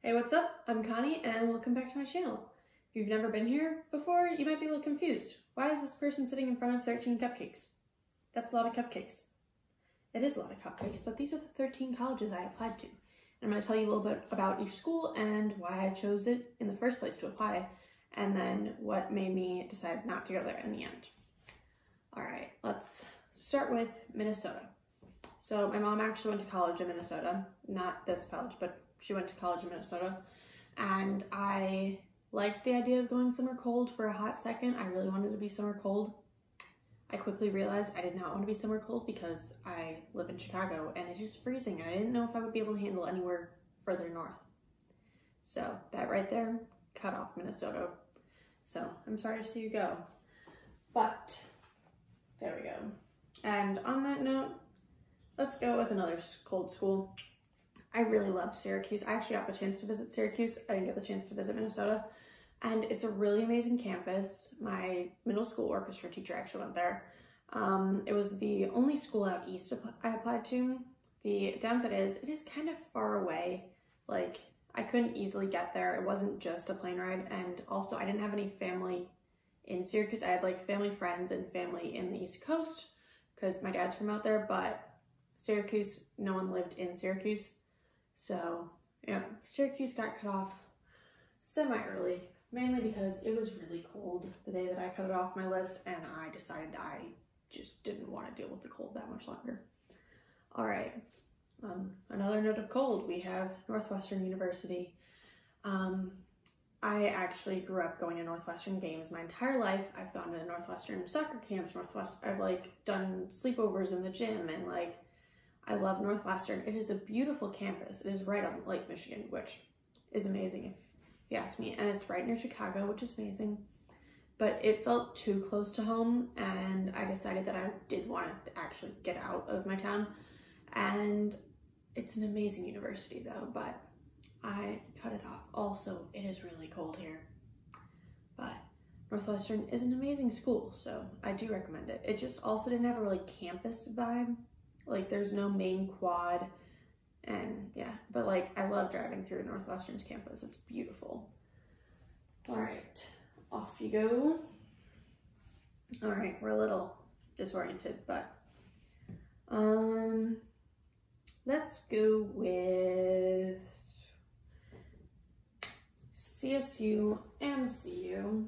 Hey, what's up? I'm Connie and welcome back to my channel. If you've never been here before, you might be a little confused. Why is this person sitting in front of 13 cupcakes? That's a lot of cupcakes. It is a lot of cupcakes, but these are the 13 colleges I applied to. And I'm going to tell you a little bit about each school and why I chose it in the first place to apply, and then what made me decide not to go there in the end. Alright, let's start with Minnesota. So my mom actually went to college in Minnesota, not this college, but she went to college in Minnesota, and I liked the idea of going somewhere cold for a hot second. I really wanted to be somewhere cold. I quickly realized I did not want to be somewhere cold because I live in Chicago and it is freezing and I didn't know if I would be able to handle anywhere further north. So that right there cut off Minnesota. So I'm sorry to see you go, but there we go. And on that note, let's go with another cold school. I really loved Syracuse. I actually got the chance to visit Syracuse. I didn't get the chance to visit Minnesota. And it's a really amazing campus. My middle school orchestra teacher actually went there. It was the only school out east I applied to. The downside is it is kind of far away. Like, I couldn't easily get there. It wasn't just a plane ride. And also I didn't have any family in Syracuse. I had like family friends and family in the East Coast because my dad's from out there, but Syracuse, no one lived in Syracuse. So yeah, Syracuse got cut off semi-early, mainly because it was really cold the day that I cut it off my list, and I decided I just didn't want to deal with the cold that much longer. All right, another note of cold, we have Northwestern University. I actually grew up going to Northwestern games my entire life. I've gone to Northwestern soccer camps, I've like done sleepovers in the gym, and like, I love Northwestern. It is a beautiful campus. It is right on Lake Michigan, which is amazing if you ask me. And it's right near Chicago, which is amazing. But it felt too close to home, and I decided that I did want to actually get out of my town. And it's an amazing university though, but I cut it off. Also, it is really cold here. But Northwestern is an amazing school, so I do recommend it. It just also didn't have a really campus vibe. Like, there's no main quad, and yeah, but like, I love driving through Northwestern's campus. It's beautiful. All right, off you go. All right, we're a little disoriented, but let's go with CSU and CU.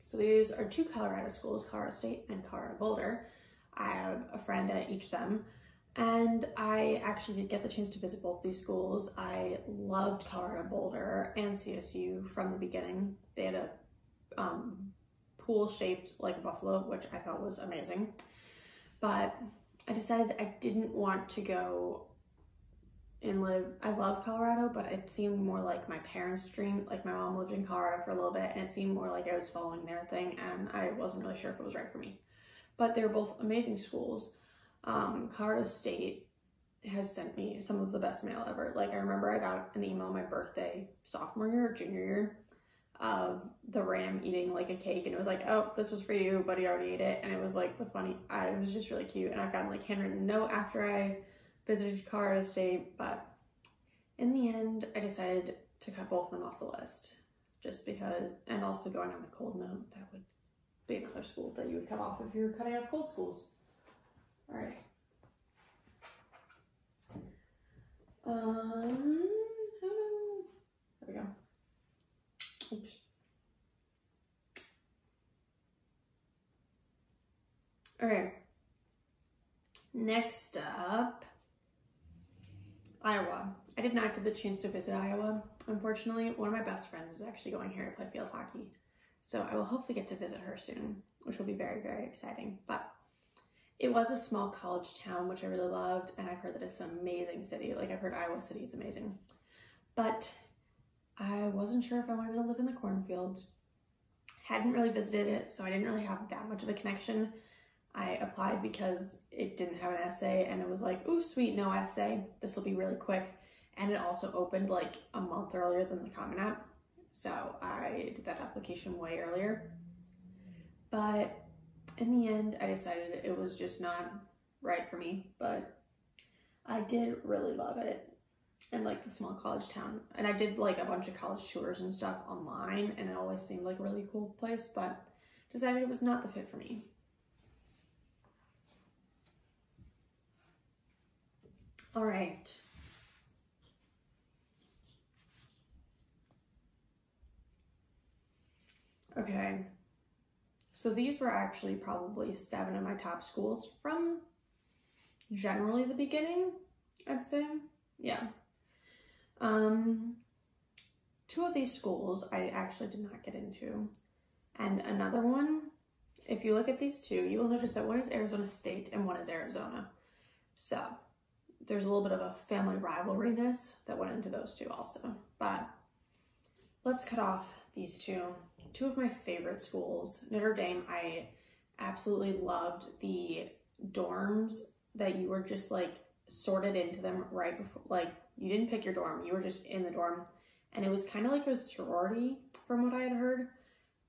So these are two Colorado schools, Colorado State and Colorado Boulder. I have a friend at each of them. And I actually did get the chance to visit both these schools. I loved Colorado Boulder and CSU from the beginning. They had a pool shaped like a buffalo, which I thought was amazing. But I decided I didn't want to go and live. I love Colorado, but it seemed more like my parents' dream. Like, my mom lived in Colorado for a little bit, and it seemed more like I was following their thing, and I wasn't really sure if it was right for me. But they were both amazing schools. Colorado State has sent me some of the best mail ever. Like, I remember I got an email on my birthday, sophomore year or junior year, of the ram eating like a cake, and it was like, oh, this was for you, but he already ate it. And it was like it was just really cute. And I've gotten like handwritten note after I visited Colorado State, but in the end, I decided to cut both of them off the list just because, and also going on the cold note, that would be another school that you would cut off if you were cutting off cold schools. All right. There we go. Oops. All right. Next up, Iowa. I did not get the chance to visit Iowa. Unfortunately, one of my best friends is actually going here to play field hockey. So I will hopefully get to visit her soon, which will be very, very exciting. But it was a small college town, which I really loved, and I've heard that it's an amazing city. Like, I've heard Iowa City is amazing. But I wasn't sure if I wanted to live in the cornfields. Hadn't really visited it, so I didn't really have that much of a connection. I applied because it didn't have an essay, and it was like, ooh, sweet, no essay. This will be really quick. And it also opened like a month earlier than the Common App, so I did that application way earlier. But in the end, I decided it was just not right for me, but I did really love it. and like the small college town. And I did like a bunch of college tours and stuff online, and it always seemed like a really cool place, but decided it was not the fit for me. All right. Okay. So these were actually probably 7 of my top schools from generally the beginning, I'd say. Yeah. 2 of these schools I actually did not get into. And another one, if you look at these 2, you will notice that one is Arizona State and one is Arizona. So there's a little bit of a family rivalryness that went into those 2 also. But let's cut off these 2. 2 of my favorite schools. Notre Dame, I absolutely loved the dorms that you were just like sorted into them right before, like you didn't pick your dorm, you were just in the dorm. And it was kind of like a sorority from what I had heard,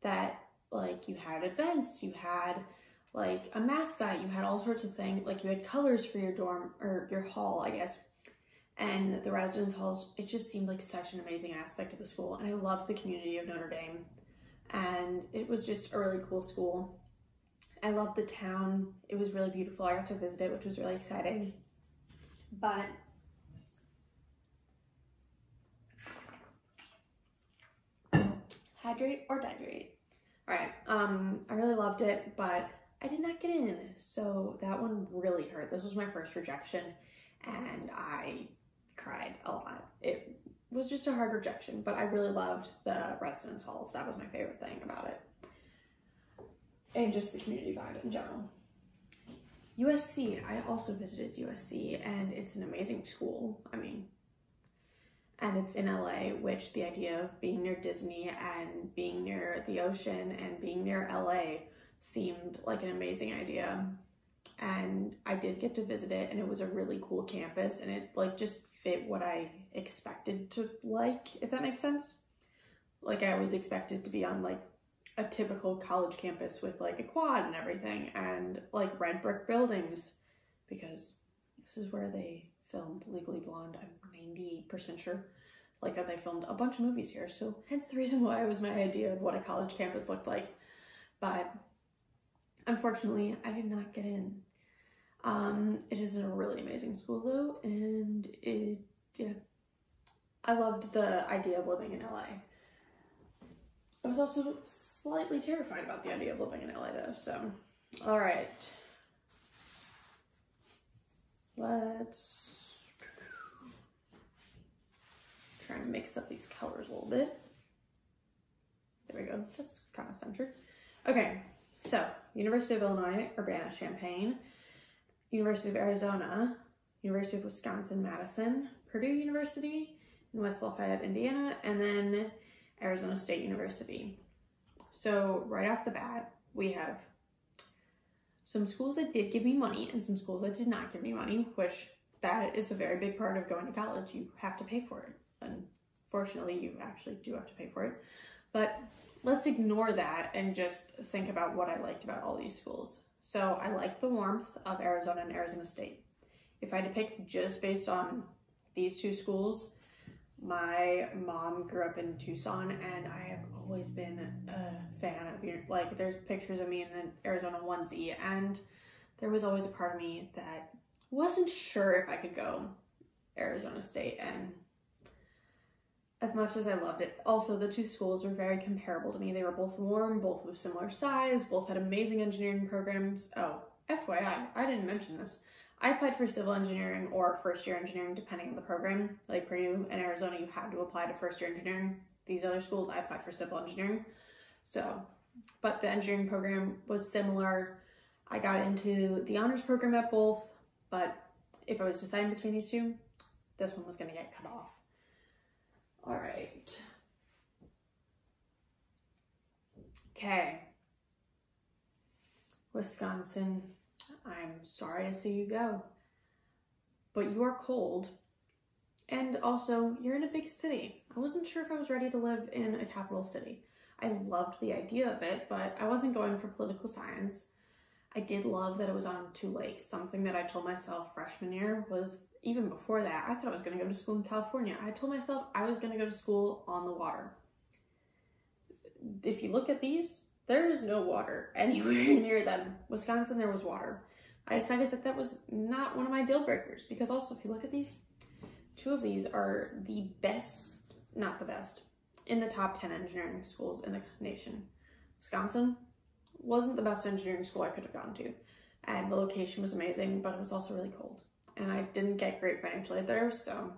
that like you had events, you had like a mascot, you had all sorts of things, like you had colors for your dorm, or your hall, I guess. And the residence halls, it just seemed like such an amazing aspect of the school. And I loved the community of Notre Dame. And it was just a really cool school. I loved the town. It was really beautiful. I got to visit it, which was really exciting. But hydrate or dihydrate. All right. I really loved it, but I did not get in. So that one really hurt. This was my first rejection, and I cried a lot. It was just a hard rejection, but I really loved the residence halls. That was my favorite thing about it. And just the community vibe in general. USC, I also visited USC, and it's an amazing school. I mean, and it's in LA, which the idea of being near Disney and being near the ocean and being near LA seemed like an amazing idea. And I did get to visit it, and it was a really cool campus, and it like just fit what I expected to like, if that makes sense. Like I always expected to be on like a typical college campus with like a quad and everything, and like red brick buildings, because this is where they filmed Legally Blonde. I'm 90% sure like that they filmed a bunch of movies here, so hence the reason why it was my idea of what a college campus looked like. But unfortunately, I did not get in. It is a really amazing school though, and yeah, I loved the idea of living in LA. I was also slightly terrified about the idea of living in LA though, so. All right. Let's try and mix up these colors a little bit. There we go, that's kind of centered. Okay, so University of Illinois, Urbana-Champaign, University of Arizona, University of Wisconsin-Madison, Purdue University in West Lafayette, Indiana, and then Arizona State University. So right off the bat, we have some schools that did give me money and some schools that did not give me money, which that is a very big part of going to college. You have to pay for it. Unfortunately, you actually do have to pay for it. But let's ignore that and just think about what I liked about all these schools. So I liked the warmth of Arizona and Arizona State. If I had to pick just based on these 2 schools, my mom grew up in Tucson, and I have always been a fan of, like, there's pictures of me in an Arizona onesie, and there was always a part of me that wasn't sure if I could go Arizona State. And as much as I loved it, also the 2 schools were very comparable to me. They were both warm, both of similar size, both had amazing engineering programs. Oh, FYI, I didn't mention this. I applied for civil engineering or first-year engineering, depending on the program. Like Purdue and Arizona, you had to apply to first-year engineering. These other schools, I applied for civil engineering. So, but the engineering program was similar. I got into the honors program at both, but if I was deciding between these 2, this one was going to get cut off. All right. Okay. Wisconsin, I'm sorry to see you go, but you are cold, and also you're in a big city. I wasn't sure if I was ready to live in a capital city. I loved the idea of it, but I wasn't going for political science. I did love that it was on 2 lakes. Something that I told myself freshman year was even before that, I thought I was going to go to school in California. I told myself I was going to go to school on the water. If you look at these, there is no water anywhere near them. Wisconsin, there was water. I decided that that was not one of my deal breakers, because also if you look at these, 2 of these are the best, not the best, in the top 10 engineering schools in the nation. Wisconsin wasn't the best engineering school I could have gone to, and the location was amazing, but it was also really cold, and I didn't get great financial aid there, so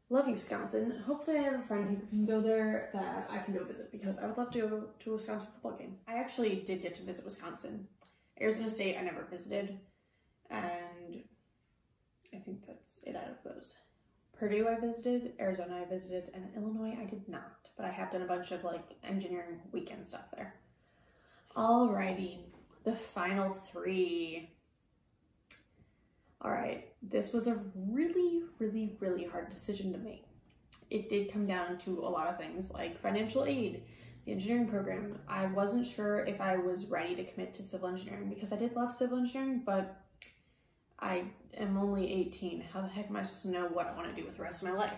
love you, Wisconsin. Hopefully I have a friend who can go there that I can go visit, because I would love to go to a Wisconsin football game. I actually did get to visit Wisconsin. Arizona State I never visited, and I think that's it out of those. Purdue I visited, Arizona I visited, and Illinois I did not, but I have done a bunch of like engineering weekend stuff there. Alrighty, the final 3. Alright, this was a really, really, really hard decision to make. It did come down to a lot of things like financial aid, the engineering program. I wasn't sure if I was ready to commit to civil engineering, because I did love civil engineering, but I am only 18. How the heck am I supposed to know what I want to do with the rest of my life?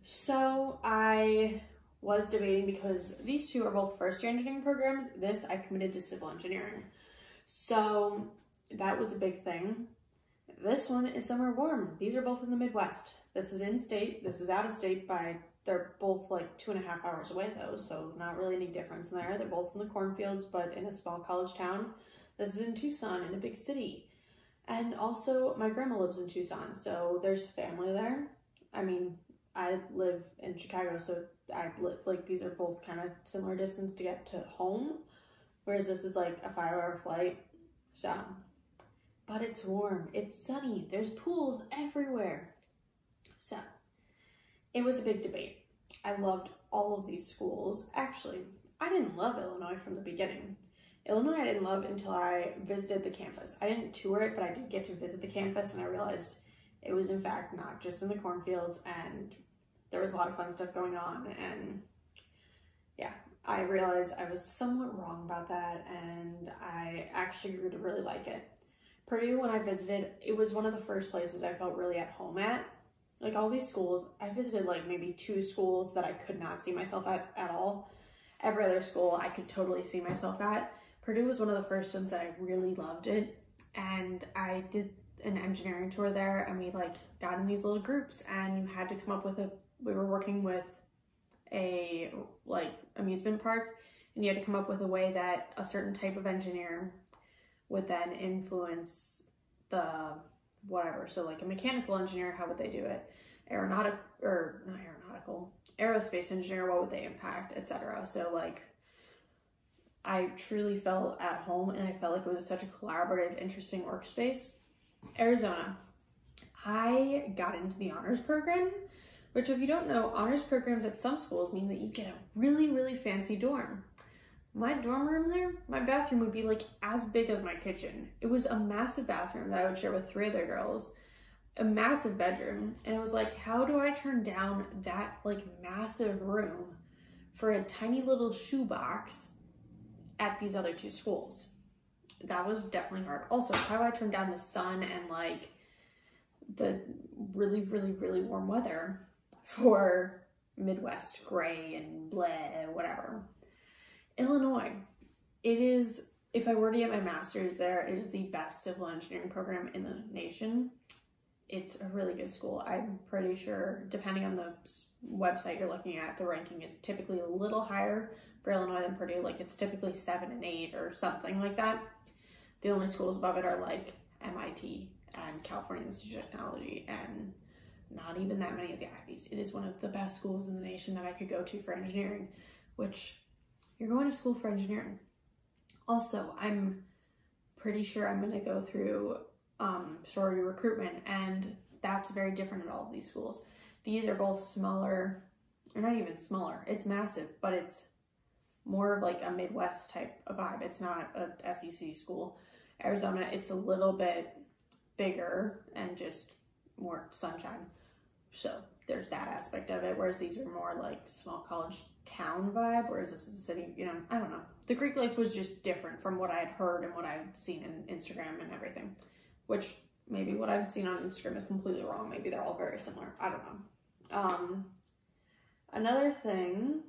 So I was debating, because these 2 are both first-year engineering programs. This, I committed to civil engineering. So that was a big thing. This one is somewhere warm. These are both in the Midwest. This is in-state. This is out-of-state by, they're both like 2.5 hours away though, so not really any difference in there. They're both in the cornfields, but in a small college town. This is in Tucson, in a big city. And also, my grandma lives in Tucson, so there's family there. I mean, I live in Chicago, so like these are both kind of similar distance to get to home, whereas this is like a 5-hour flight. So, but it's warm, it's sunny, there's pools everywhere. So, it was a big debate. I loved all of these schools. Actually, I didn't love Illinois from the beginning. Illinois I didn't love until I visited the campus. I didn't tour it, but I did get to visit the campus, and I realized it was in fact not just in the cornfields, and there was a lot of fun stuff going on, and yeah, I realized I was somewhat wrong about that, and I actually grew to really like it. Purdue, when I visited, it was one of the first places I felt really at home at. Like all these schools, I visited like maybe 2 schools that I could not see myself at all. Every other school I could totally see myself at. Purdue was one of the first ones that I really loved it, and I did an engineering tour there, and we like got in these little groups, and you had to come up with we were working with a like amusement park, and you had to come up with a way that a certain type of engineer would then influence the whatever. So like a mechanical engineer, how would they do it? Aerospace engineer, what would they impact, etc. So like I truly felt at home, and I felt like it was such a collaborative, interesting workspace. Arizona, I got into the honors program, which if you don't know, honors programs at some schools mean that you get a really, really fancy dorm. My dorm room there, my bathroom would be like as big as my kitchen. It was a massive bathroom that I would share with 3 other girls, a massive bedroom, and it was like, how do I turn down that like massive room for a tiny little shoebox at these other 2 schools? That was definitely hard. Also, how do I turn down the sun and like the really, really, really warm weather for Midwest gray and bleh, whatever. Illinois, it is, if I were to get my master's there, it is the best civil engineering program in the nation. It's a really good school. I'm pretty sure, depending on the website you're looking at, the ranking is typically a little higher for Illinois than Purdue. Like it's typically 7 and 8 or something like that. The only schools above it are like MIT and California Institute of Technology, and not even that many of the Ivies. It is one of the best schools in the nation that I could go to for engineering, which you're going to school for engineering. Also, I'm pretty sure I'm going to go through sorority recruitment, and that's very different at all of these schools. These are both smaller, or not even smaller, it's massive, but it's more of like a Midwest type of vibe. It's not a SEC school. Arizona, it's a little bit bigger and just more sunshine. So there's that aspect of it, whereas these are more like small college town vibe, whereas this is a city, you know, I don't know. The Greek life was just different from what I had heard and what I had seen in Instagram and everything, which maybe what I've seen on Instagram is completely wrong. Maybe they're all very similar. I don't know. Another thing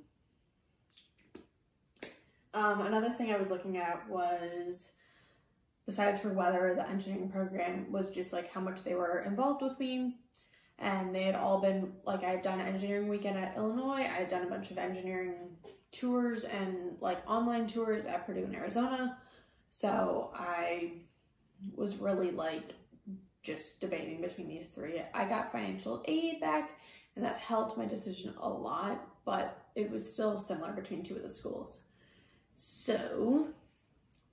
I was looking at was, besides for weather, the engineering program was just like how much they were involved with me. And they had all been, like, I had done an engineering weekend at Illinois. I had done a bunch of engineering tours and like online tours at Purdue in Arizona. So I was really like just debating between these three. I got financial aid back and that helped my decision a lot, but it was still similar between two of the schools. So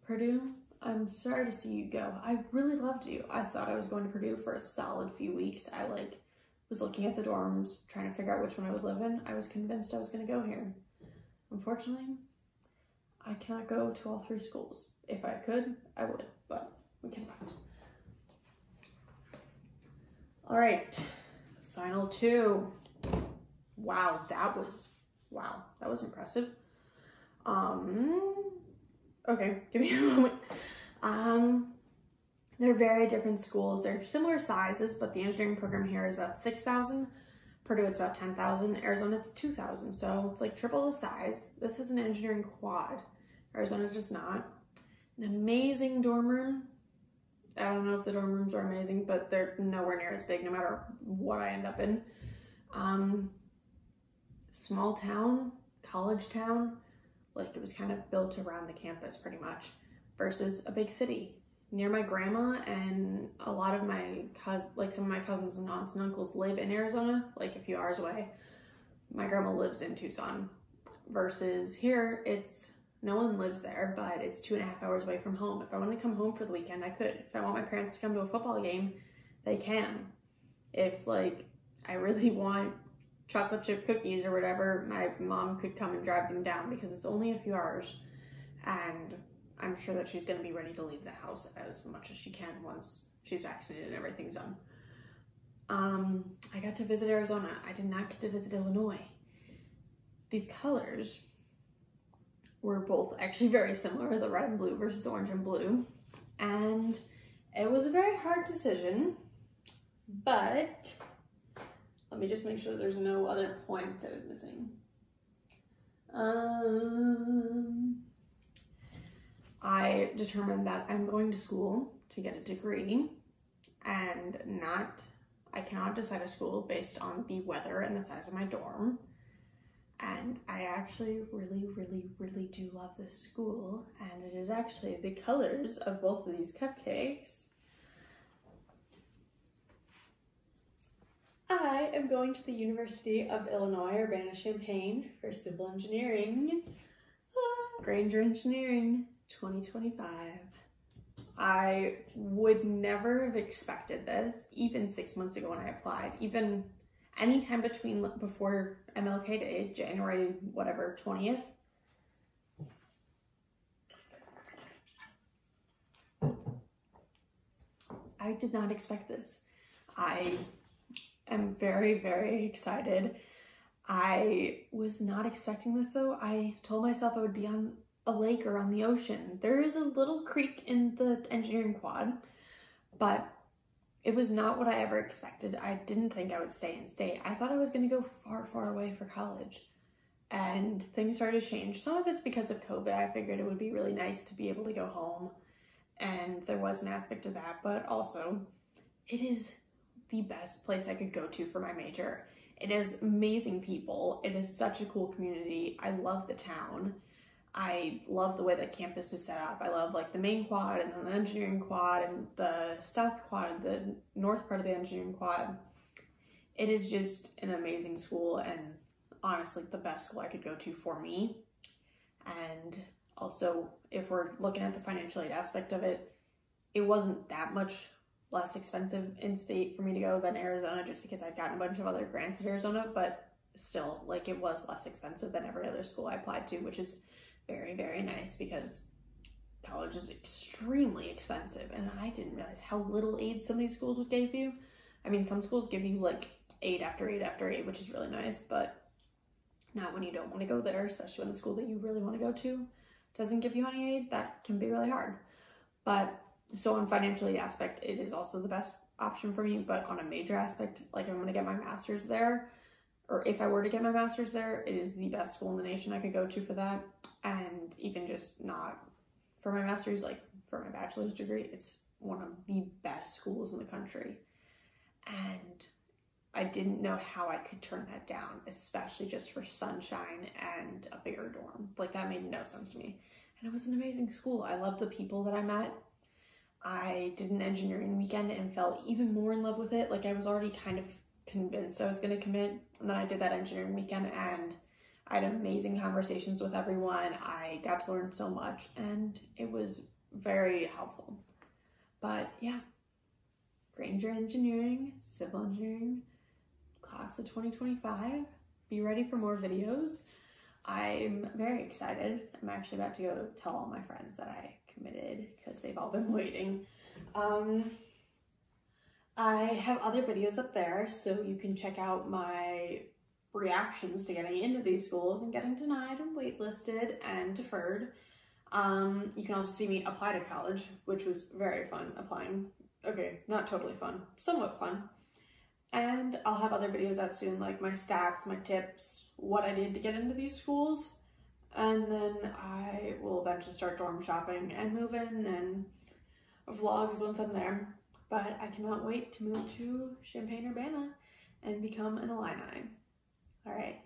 Purdue, I'm sorry to see you go. I really loved you. I thought I was going to Purdue for a solid few weeks. I was looking at the dorms, trying to figure out which one I would live in. I was convinced I was going to go here. Unfortunately, I cannot go to all three schools. If I could, I would, but we cannot. All right, final two. Wow, that was impressive. Okay, give me a moment. They're very different schools. They're similar sizes, but the engineering program here is about 6,000. Purdue, it's about 10,000. Arizona, it's 2,000. So it's like triple the size. This is an engineering quad. Arizona does not. An amazing dorm room. I don't know if the dorm rooms are amazing, but they're nowhere near as big no matter what I end up in. Small town, college town. Like, it was kind of built around the campus pretty much, versus a big city. Near my grandma, and a lot of my some of my cousins and aunts and uncles live in Arizona, like a few hours away. My grandma lives in Tucson, versus here, no one lives there, but it's 2.5 hours away from home. If I want to come home for the weekend, I could. If I want my parents to come to a football game, they can. If I really want chocolate chip cookies or whatever, my mom could come and drive them down, because it's only a few hours, and I'm sure that she's going to be ready to leave the house as much as she can once she's vaccinated and everything's done. I got to visit Arizona. I did not get to visit Illinois. These colors were both actually very similar, the red and blue versus orange and blue. And it was a very hard decision, but let me just make sure there's no other points I was missing. I determined that I'm going to school to get a degree, and I cannot decide a school based on the weather and the size of my dorm. And I actually really, really, really do love this school, and it is actually the colors of both of these cupcakes. I am going to the University of Illinois, Urbana-Champaign for civil engineering. Granger Engineering 2025. I would never have expected this, even 6 months ago when I applied, even anytime before MLK Day, January, 20th. I did not expect this. I am very, very excited. I was not expecting this though. I told myself I would be on a lake or on the ocean. There is a little creek in the engineering quad, but it was not what I ever expected. I didn't think I would stay in state. I thought I was going to go far, far away for college, and things started to change. Some of it's because of COVID. I figured it would be really nice to be able to go home, and there was an aspect of that, but also it is the best place I could go to for my major. It is amazing people. It is such a cool community. I love the town. I love the way that campus is set up. I love the main quad and then the engineering quad and the south quad, the north part of the engineering quad. It is just an amazing school, and honestly the best school I could go to for me. And also, if we're looking at the financial aid aspect of it, it wasn't that much less expensive in state for me to go than Arizona, just because I'd gotten a bunch of other grants at Arizona, but still, it was less expensive than every other school I applied to, which is very, very nice, because college is extremely expensive, and I didn't realize how little aid some of these schools would give you. I mean, some schools give you aid after aid after aid, which is really nice, but not when you don't want to go there, especially when the school that you really want to go to doesn't give you any aid. That can be really hard. But So on financially aspect, it is also the best option for me, but on a major aspect, like if I'm gonna get my master's there, or if I were to get my master's there, it is the best school in the nation I could go to for that. And even just not for my master's, like for my bachelor's degree, it's one of the best schools in the country. And I didn't know how I could turn that down, especially just for sunshine and a bigger dorm. Like that made no sense to me. And it was an amazing school. I loved the people that I met. I did an engineering weekend and fell even more in love with it. Like I was already kind of convinced I was going to commit. And then I did that engineering weekend and I had amazing conversations with everyone. I got to learn so much and it was very helpful. But yeah, Granger Engineering, Civil Engineering, class of 2025. Be ready for more videos. I'm very excited. I'm actually about to go tell all my friends that I committed because they've all been waiting. I have other videos up there, so you can check out my reactions to getting into these schools and getting denied and waitlisted and deferred. You can also see me apply to college, which was very fun applying. Okay, not totally fun, somewhat fun. And I'll have other videos out soon, like my stats, my tips, what I did to get into these schools. And then I will eventually start dorm shopping and move in and vlogs once I'm there. But I cannot wait to move to Champaign-Urbana and become an Illini. All right.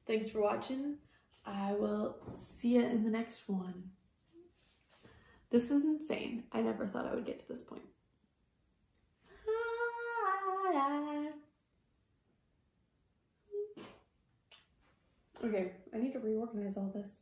Thanks for watching. I will see you in the next one. This is insane. I never thought I would get to this point. Okay, I need to reorganize all this.